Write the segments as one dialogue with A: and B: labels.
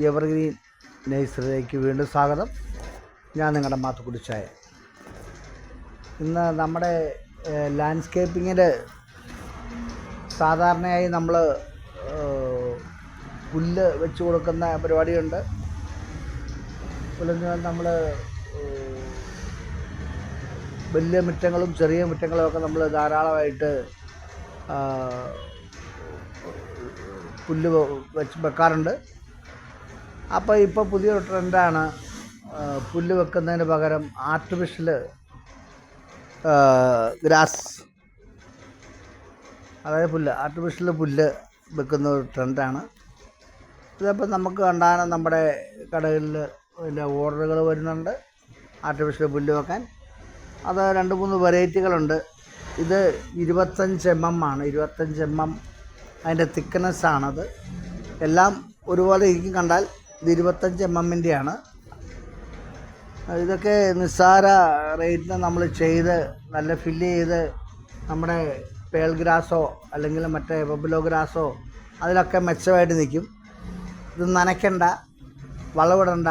A: Evergreen നഴ്സറിയിലേക്ക് വീണ്ടും സ്വാഗതം. ഞാൻ നിങ്ങളുടെ മാത്തുക്കുടിച്ചായ. ഇന്ന് നമ്മുടെ ലാൻഡ്സ്കേപ്പിങ്ങിൽ സാധാരണയായി നമ്മൾ പുല്ല് വെച്ച് കൊടുക്കുന്ന പരിപാടിയുണ്ട്. പുല്ലെന്ന് നമ്മൾ വലിയ മുറ്റങ്ങളും ചെറിയ മുറ്റങ്ങളും ഒക്കെ നമ്മൾ ധാരാളമായിട്ട് പുല്ല് വെക്കാറുണ്ട്. അപ്പോൾ ഇപ്പോൾ പുതിയൊരു ട്രെൻഡാണ് പുല്ല് വെക്കുന്നതിന് പകരം ആർട്ടിഫിഷ്യൽ ഗ്രാസ്, അതായത് ആർട്ടിഫിഷ്യൽ പുല്ല് വെക്കുന്ന ഒരു ട്രെൻഡാണ്. ഇതിപ്പോൾ നമുക്ക് കണ്ടാൽ നമ്മുടെ കടകളിൽ വലിയ ഓർഡറുകൾ വരുന്നുണ്ട് ആർട്ടിഫിഷ്യൽ പുല്ല് വെക്കാൻ. അത് 2-3 വെറൈറ്റികളുണ്ട്. ഇത് 25 mm ആണ്. 25 mm അതിൻ്റെ തിക്നെസ്സാണത്. എല്ലാം ഒരുപോലെ ഇരിക്കും കണ്ടാൽ. ഇത് 25 mm-ൻ്റെയാണ്. ഇതൊക്കെ നിസ്സാര റേറ്റിന് നമ്മൾ ചെയ്ത് നല്ല ഫില്ല് ചെയ്ത് നമ്മുടെ പേൾ ഗ്രാസോ അല്ലെങ്കിൽ മറ്റേ ബബുലോ ഗ്രാസോ അതിലൊക്കെ മെച്ചമായിട്ട് നിൽക്കും. ഇത് നനയ്ക്കണ്ട, വളവിടണ്ട,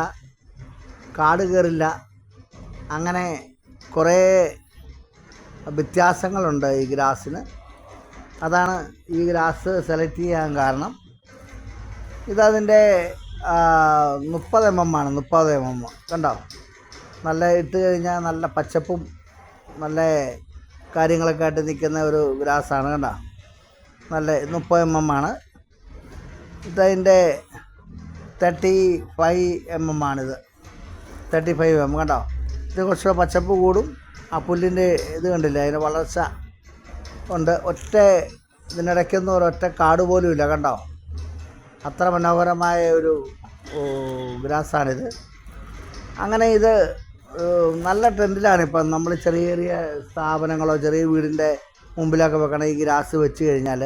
A: കാട് കയറില്ല, അങ്ങനെ കുറേ വ്യത്യാസങ്ങളുണ്ട് ഈ ഗ്രാസിന്. അതാണ് ഈ ഗ്രാസ് സെലക്ട് ചെയ്യാൻ കാരണം. ഇതതിൻ്റെ 30 mm ആണ്. 30 mm കണ്ടോ, നല്ല ഇട്ട് കഴിഞ്ഞാൽ നല്ല പച്ചപ്പും നല്ല കാര്യങ്ങളൊക്കെ ആയിട്ട് നിൽക്കുന്ന ഒരു ഗ്രാസാണ്. കണ്ടോ, നല്ല 30 mm ആണ്. ഇതതിൻ്റെ 35 mm ആണിത്. 35 mm കണ്ടോ. ഇത് കുറച്ചുകൂടെ പച്ചപ്പ് കൂടും. ആ പുല്ലിൻ്റെ ഇത് കണ്ടില്ല, അതിൻ്റെ വളർച്ച ഉണ്ട്. ഇതിനിടയ്ക്കൊന്നും ഒരൊറ്റ കാട് പോലും ഇല്ല. കണ്ടോ, അത്ര മനോഹരമായ ഒരു ഗ്രാസാണിത്. അങ്ങനെ ഇത് നല്ല ട്രെൻഡിലാണ് ഇപ്പം. നമ്മൾ ചെറിയ ചെറിയ സ്ഥാപനങ്ങളോ ചെറിയ വീടിൻ്റെ മുമ്പിലൊക്കെ വെക്കണ ഈ ഗ്രാസ് വെച്ച് കഴിഞ്ഞാൽ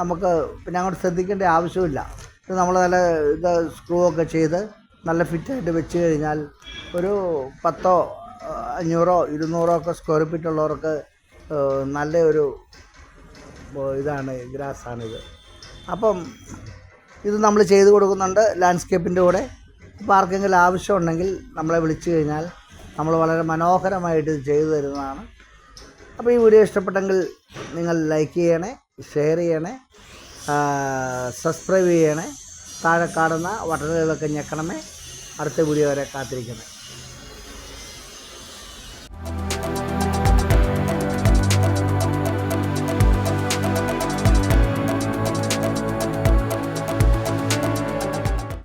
A: നമുക്ക് പിന്നെ അങ്ങോട്ട് ശ്രദ്ധിക്കേണ്ട ആവശ്യമില്ല. ഇത് നമ്മൾ നല്ല സ്ക്രൂ ഒക്കെ ചെയ്ത് നല്ല ഫിറ്റായിട്ട് വെച്ച് കഴിഞ്ഞാൽ ഒരു 10, 500, 200 ഒക്കെ സ്ക്വയർ ഫീറ്റ് ഉള്ളവർക്ക് നല്ലൊരു ഇതാണ്, ഗ്രാസാണിത്. അപ്പം ഇത് നമ്മൾ ചെയ്ത് കൊടുക്കുന്നുണ്ട് ലാൻഡ്സ്കേപ്പിൻ്റെ കൂടെ. അപ്പോൾ ആർക്കെങ്കിലും ആവശ്യമുണ്ടെങ്കിൽ നമ്മളെ വിളിച്ചു കഴിഞ്ഞാൽ നമ്മൾ വളരെ മനോഹരമായിട്ട് ഇത് ചെയ്തു തരുന്നതാണ്. അപ്പോൾ ഈ വീഡിയോ ഇഷ്ടപ്പെട്ടെങ്കിൽ നിങ്ങൾ ലൈക്ക് ചെയ്യണേ, ഷെയർ ചെയ്യണേ, സബ്സ്ക്രൈബ് ചെയ്യണേ, താഴെ കാണുന്ന ബട്ടണുകളൊക്കെ ഞെക്കണമേ. അടുത്ത വീഡിയോ വരെ കാത്തിരിക്കണേ.